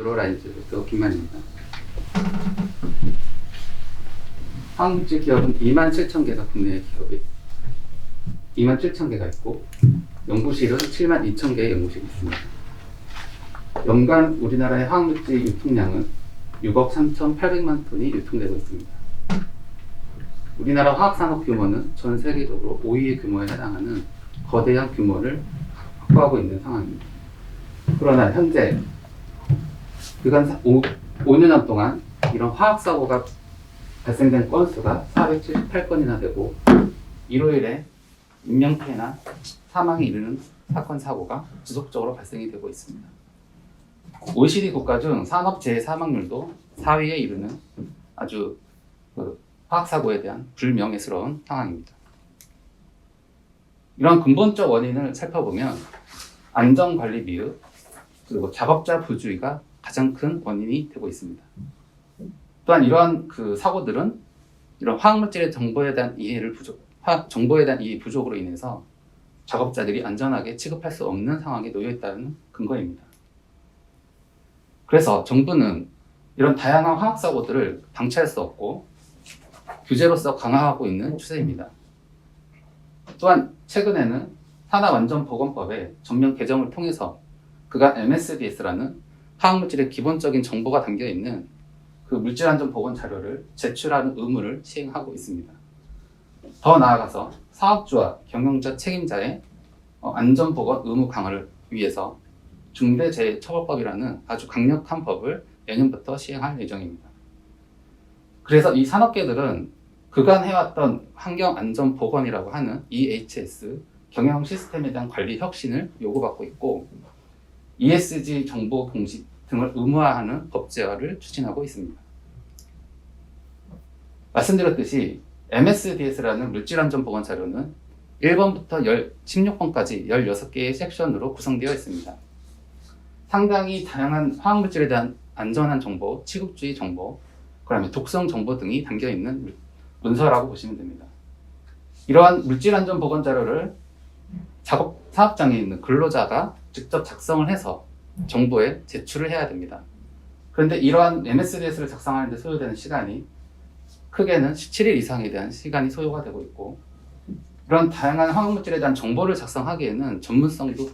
뉴로라이즈 김만입니다. 화학물질 기업은 27,000개가 국내 기업이 27,000개가 있고 연구실은 72,000개의 연구실이 있습니다. 연간 우리나라의 화학물질 유통량은 6억 3,800만 톤이 유통되고 있습니다. 우리나라 화학산업 규모는 전 세계적으로 5위의 규모에 해당하는 거대한 규모를 확보하고 있는 상황입니다. 그러나 현재 그간 5년 동안 이런 화학사고가 발생된 건수가 478건이나 되고 일요일에 인명피해나 사망에 이르는 사건 사고가 지속적으로 발생이 되고 있습니다. OECD 국가 중 산업재해 사망률도 4위에 이르는 아주 화학사고에 대한 불명예스러운 상황입니다. 이런 근본적 원인을 살펴보면 안전관리 미흡 그리고 작업자 부주의가 가장 큰 원인이 되고 있습니다. 또한 이러한 사고들은 이런 화학물질의 정보에 대한 이해 부족으로 인해서 작업자들이 안전하게 취급할 수 없는 상황에 놓여 있다는 근거입니다. 그래서 정부는 이런 다양한 화학사고들을 방치할 수 없고 규제로서 강화하고 있는 추세입니다. 또한 최근에는 산업안전보건법의 전면 개정을 통해서 그간 MSDS라는 화학물질의 기본적인 정보가 담겨있는 그 물질안전보건 자료를 제출하는 의무를 시행하고 있습니다. 더 나아가서 사업주와 경영자 책임자의 안전보건 의무 강화를 위해서 중대재해처벌법이라는 아주 강력한 법을 내년부터 시행할 예정입니다. 그래서 이 산업계들은 그간 해왔던 환경안전보건이라고 하는 EHS 경영 시스템에 대한 관리 혁신을 요구받고 있고 ESG 정보 공시 등을 의무화하는 법 제화를 추진하고 있습니다. 말씀드렸듯이 MSDS라는 물질안전보건 자료는 1번부터 16번까지 16개의 섹션으로 구성되어 있습니다. 상당히 다양한 화학물질에 대한 안전한 정보, 취급주의 정보, 그다음에 독성 정보 등이 담겨있는 문서라고 보시면 됩니다. 이러한 물질안전보건 자료를 사업장에 있는 근로자가 직접 작성을 해서 정부에 제출을 해야 됩니다. 그런데 이러한 MSDS를 작성하는 데 소요되는 시간이 크게는 17일 이상에 대한 시간이 소요가 되고 있고 이런 다양한 화학물질에 대한 정보를 작성하기에는 전문성도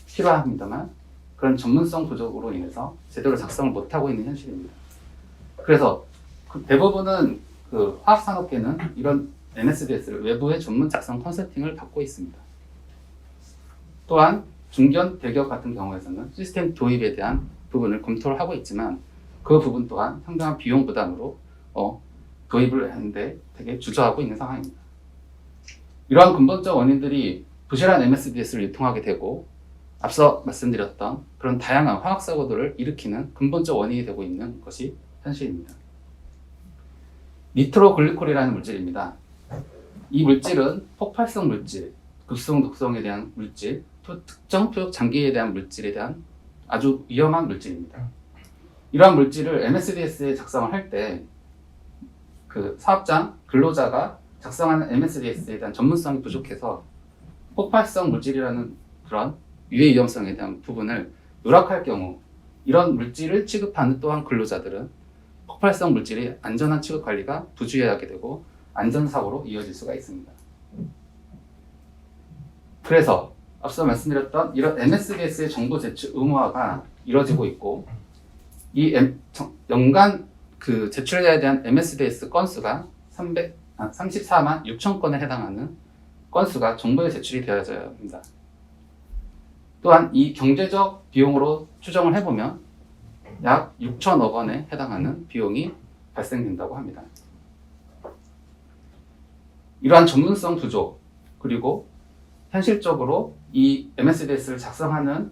필요합니다만 그런 전문성 부족으로 인해서 제대로 작성을 못하고 있는 현실입니다. 그래서 대부분은 화학산업계는 이런 MSDS를 외부의 전문 작성 컨설팅을 받고 있습니다. 또한 중견 대기업 같은 경우에서는 시스템 도입에 대한 부분을 검토를 하고 있지만 그 부분 또한 상당한 비용 부담으로 도입을 하는데 되게 주저하고 있는 상황입니다. 이러한 근본적 원인들이 부실한 MSDS를 유통하게 되고 앞서 말씀드렸던 그런 다양한 화학사고들을 일으키는 근본적 원인이 되고 있는 것이 현실입니다. 니트로글리콜이라는 물질입니다. 이 물질은 폭발성 물질, 급성 독성에 대한 물질, 특정 표적 장기에 대한 물질에 대한 아주 위험한 물질입니다. 이러한 물질을 MSDS에 작성을 할 때 사업장, 근로자가 작성하는 MSDS에 대한 전문성이 부족해서 폭발성 물질이라는 그런 유해 위험성에 대한 부분을 누락할 경우 이런 물질을 취급하는 또한 근로자들은 폭발성 물질의 안전한 취급 관리가 부주의하게 되고 안전사고로 이어질 수가 있습니다. 그래서 앞서 말씀드렸던 이런 MSDS의 정보 제출 의무화가 이루어지고 있고 이 연간 제출자에 대한 MSDS 건수가 34만 6천 건에 해당하는 건수가 정부에 제출이 되어져야 합니다. 또한 이 경제적 비용으로 추정을 해보면 약 6천억 원에 해당하는 비용이 발생된다고 합니다. 이러한 전문성 부족 그리고 현실적으로 이 MSDS를 작성하는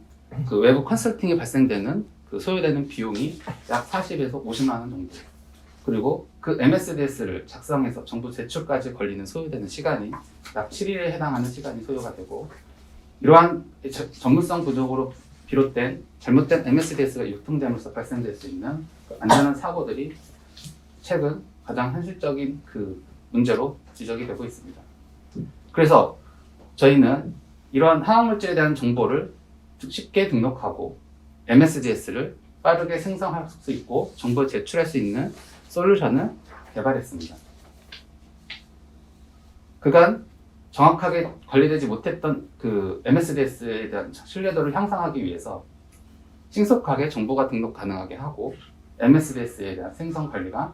외부 컨설팅이 발생되는 소요되는 비용이 약 40에서 50만 원 정도 그리고 그 MSDS를 작성해서 정부 제출까지 걸리는 소요되는 시간이 약 7일에 해당하는 시간이 소요가 되고 이러한 전문성 부족으로 비롯된 잘못된 MSDS가 유통됨으로써 발생될 수 있는 안전한 사고들이 최근 가장 현실적인 문제로 지적이 되고 있습니다. 그래서 저희는 이러한 화학물질에 대한 정보를 쉽게 등록하고 MSDS를 빠르게 생성할 수 있고 정보를 제출할 수 있는 솔루션을 개발했습니다. 그간 정확하게 관리되지 못했던 그 MSDS에 대한 신뢰도를 향상하기 위해서 신속하게 정보가 등록 가능하게 하고 MSDS에 대한 생성 관리가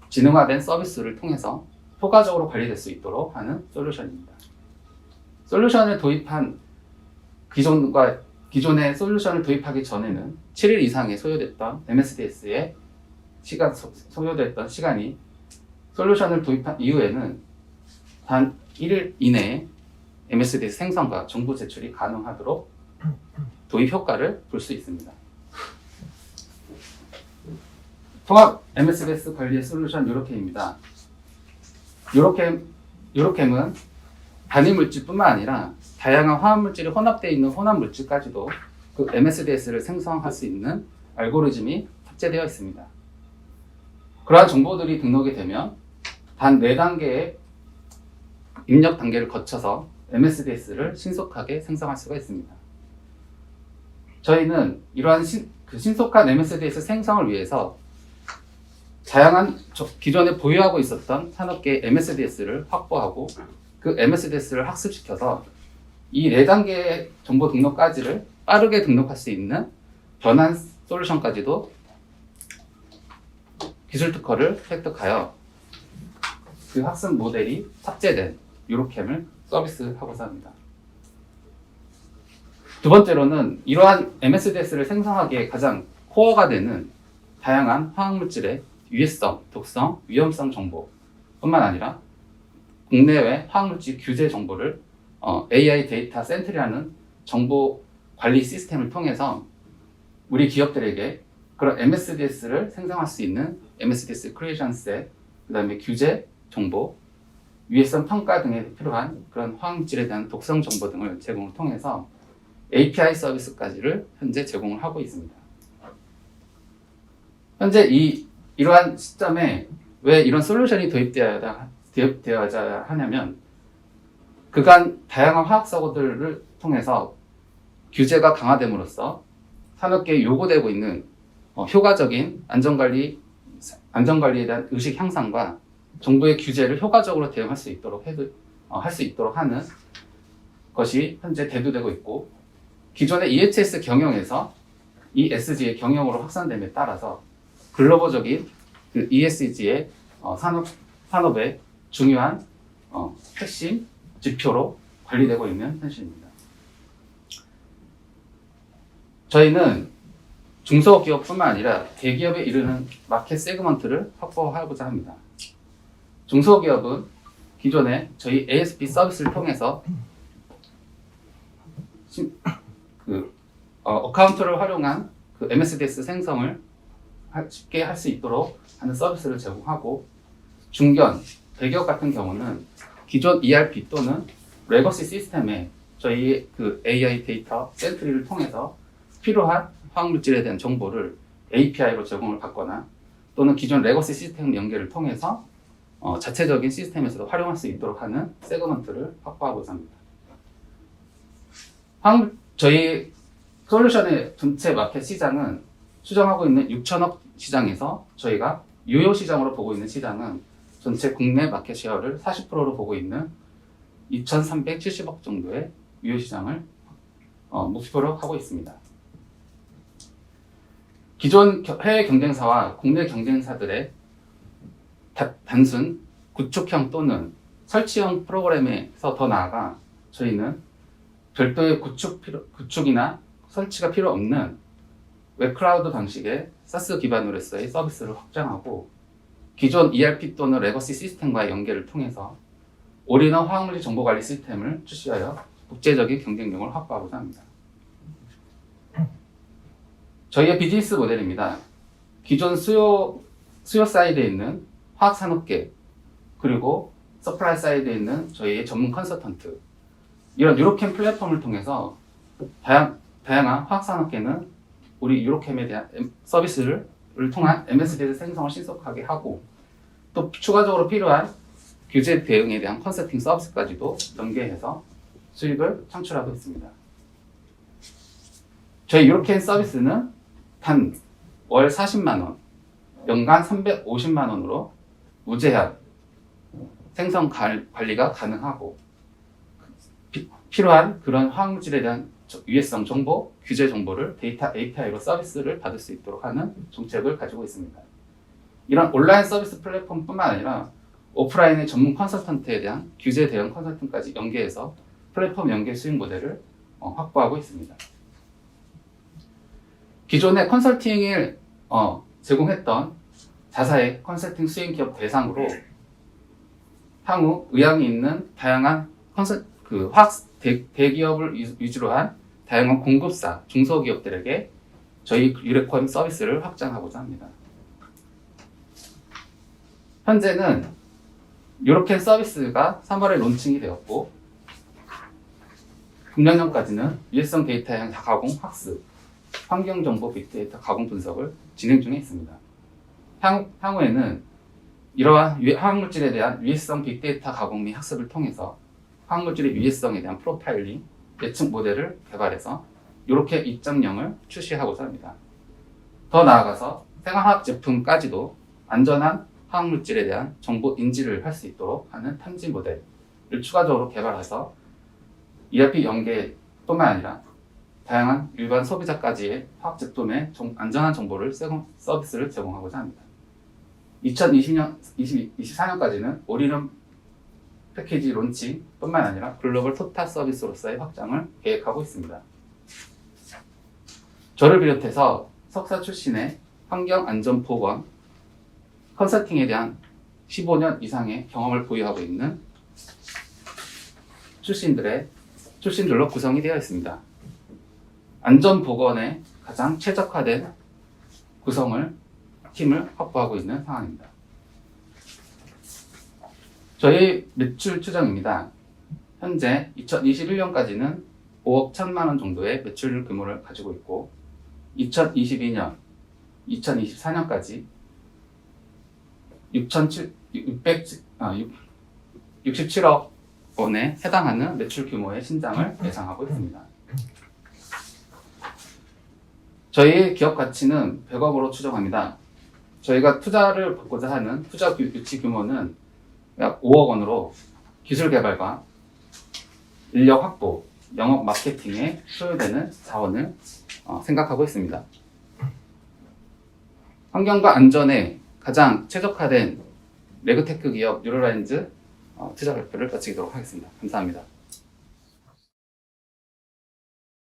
지능화된 서비스를 통해서 효과적으로 관리될 수 있도록 하는 솔루션입니다. 솔루션을 도입한 기존의 솔루션을 도입하기 전에는 7일 이상에 소요됐던 MSDS의 소요됐던 시간이 솔루션을 도입한 이후에는 단 1일 이내에 MSDS 생성과 정보 제출이 가능하도록 도입 효과를 볼 수 있습니다. 통합 MSDS 관리의 솔루션 요로캠입니다. 요로캠은 단위 물질뿐만 아니라 다양한 화학 물질이 혼합되어 있는 혼합 물질까지도 그 MSDS를 생성할 수 있는 알고리즘이 탑재되어 있습니다. 그러한 정보들이 등록이 되면 단 4단계의 입력 단계를 거쳐서 MSDS를 신속하게 생성할 수가 있습니다. 저희는 이러한 신속한 MSDS 생성을 위해서 다양한 기존에 보유하고 있었던 산업계의 MSDS를 확보하고 그 MSDS를 학습시켜서 이 4단계의 정보 등록까지를 빠르게 등록할 수 있는 변환 솔루션까지도 기술 특허를 획득하여 그 학습 모델이 탑재된 요로캠을 서비스하고자 합니다. 두 번째로는 이러한 MSDS를 생성하기에 가장 코어가 되는 다양한 화학물질의 유해성, 독성, 위험성 정보뿐만 아니라 국내외 화학물질 규제 정보를 AI 데이터 센트리라는 정보 관리 시스템을 통해서 우리 기업들에게 그런 MSDS를 생성할 수 있는 MSDS 크리에이션 셋, 그 다음에 규제 정보, 유해성 평가 등에 필요한 그런 화학물질에 대한 독성 정보 등을 제공을 통해서 API 서비스까지를 현재 제공을 하고 있습니다. 현재 이러한 시점에 왜 이런 솔루션이 도입되어야 하냐면 그간 다양한 화학 사고들을 통해서 규제가 강화됨으로써 산업계에 요구되고 있는 효과적인 안전관리에 대한 의식 향상과 정부의 규제를 효과적으로 대응할 수 있도록 하는 것이 현재 대두되고 있고, 기존의 EHS 경영에서 ESG의 경영으로 확산됨에 따라서 글로벌적인 그 ESG의 산업의 중요한 핵심 지표로 관리되고 있는 현실입니다. 저희는 중소기업뿐만 아니라 대기업에 이르는 마켓 세그먼트를 확보하고자 합니다. 중소기업은 기존에 저희 ASP 서비스를 통해서 어카운트를 활용한 그 MSDS 생성을 쉽게 할 수 있도록 하는 서비스를 제공하고, 중견, 대기업 같은 경우는 기존 ERP 또는 레거시 시스템에 저희 그 AI 데이터 센트리를 통해서 필요한 화학물질에 대한 정보를 API로 제공을 받거나 또는 기존 레거시 시스템 연계를 통해서 자체적인 시스템에서도 활용할 수 있도록 하는 세그먼트를 확보하고자 합니다. 저희 솔루션의 전체 마켓 시장은 추정하고 있는 6천억 시장에서 저희가 유효 시장으로 보고 있는 시장은 전체 국내 마켓 쉐어를 40%로 보고 있는 2,370억 정도의 유효 시장을 목표로 하고 있습니다. 기존 해외 경쟁사와 국내 경쟁사들의 단순 구축형 또는 설치형 프로그램에서 더 나아가 저희는 별도의 구축이나 설치가 필요 없는 웹클라우드 방식의 SaaS 기반으로서의 서비스를 확장하고, 기존 ERP 또는 레거시 시스템과의 연계를 통해서 올인원 화학물질 정보관리 시스템을 출시하여 국제적인 경쟁력을 확보하고자 합니다. 저희의 비즈니스 모델입니다. 기존 수요 사이드에 있는 화학산업계, 그리고 서플라이 사이드에 있는 저희의 전문 컨설턴트, 이런 유로캠 플랫폼을 통해서 다양한 화학산업계는 우리 유로캠에 대한 서비스를 통한 MSDS 생성을 신속하게 하고, 또 추가적으로 필요한 규제 대응에 대한 컨설팅 서비스까지도 연계해서 수익을 창출하고 있습니다. 저희 유로캠 서비스는 단 월 40만 원, 연간 350만 원으로 무제한 생성 관리가 가능하고 필요한 그런 화학물질에 대한 유해성 정보, 규제 정보를 데이터 API로 서비스를 받을 수 있도록 하는 정책을 가지고 있습니다. 이런 온라인 서비스 플랫폼뿐만 아니라 오프라인의 전문 컨설턴트에 대한 규제 대응 컨설팅까지 연계해서 플랫폼 연계 수익 모델을 확보하고 있습니다. 기존의 컨설팅을 제공했던 자사의 컨설팅 수익 기업 대상으로 향후 의향이 있는 다양한 대기업을 위주로 한 다양한 공급사, 중소기업들에게 저희 유레코엠 서비스를 확장하고자 합니다. 현재는 유로캔 서비스가 3월에 론칭이 되었고 금년까지는 유해성 데이터의 가공, 학습, 환경정보 빅데이터 가공 분석을 진행 중에 있습니다. 향후에는 이러한 화학물질에 대한 유해성 빅데이터 가공 및 학습을 통해서 화학물질의 유해성에 대한 프로파일링, 예측 모델을 개발해서 이렇게 2.0을 출시하고자 합니다. 더 나아가서 생화학 제품까지도 안전한 화학물질에 대한 정보 인지를 할 수 있도록 하는 탐지 모델을 추가적으로 개발해서 ERP 연계뿐만 아니라 다양한 일반 소비자까지의 화학 제품의 안전한 정보를 서비스를 제공하고자 합니다. 2024년까지는 올인원 패키지 론칭뿐만 아니라 글로벌 토탈 서비스로서의 확장을 계획하고 있습니다. 저를 비롯해서 석사 출신의 환경안전보건 컨설팅에 대한 15년 이상의 경험을 보유하고 있는 출신들로 구성이 되어 있습니다. 안전보건에 가장 최적화된 팀을 확보하고 있는 상황입니다. 저희 매출 추정입니다. 현재 2021년까지는 5억 1천만 원 정도의 매출 규모를 가지고 있고 2022년, 2024년까지 67억 원에 해당하는 매출 규모의 신장을 예상하고 있습니다. 저희 기업 가치는 100억으로 추정합니다. 저희가 투자를 받고자 하는 투자 유치 규모는 약 5억 원으로 기술 개발과 인력 확보, 영업 마케팅에 소요되는 자원을 생각하고 있습니다. 환경과 안전에 가장 최적화된 레그테크 기업 뉴럴라인즈 투자 발표를 마치도록 하겠습니다. 감사합니다.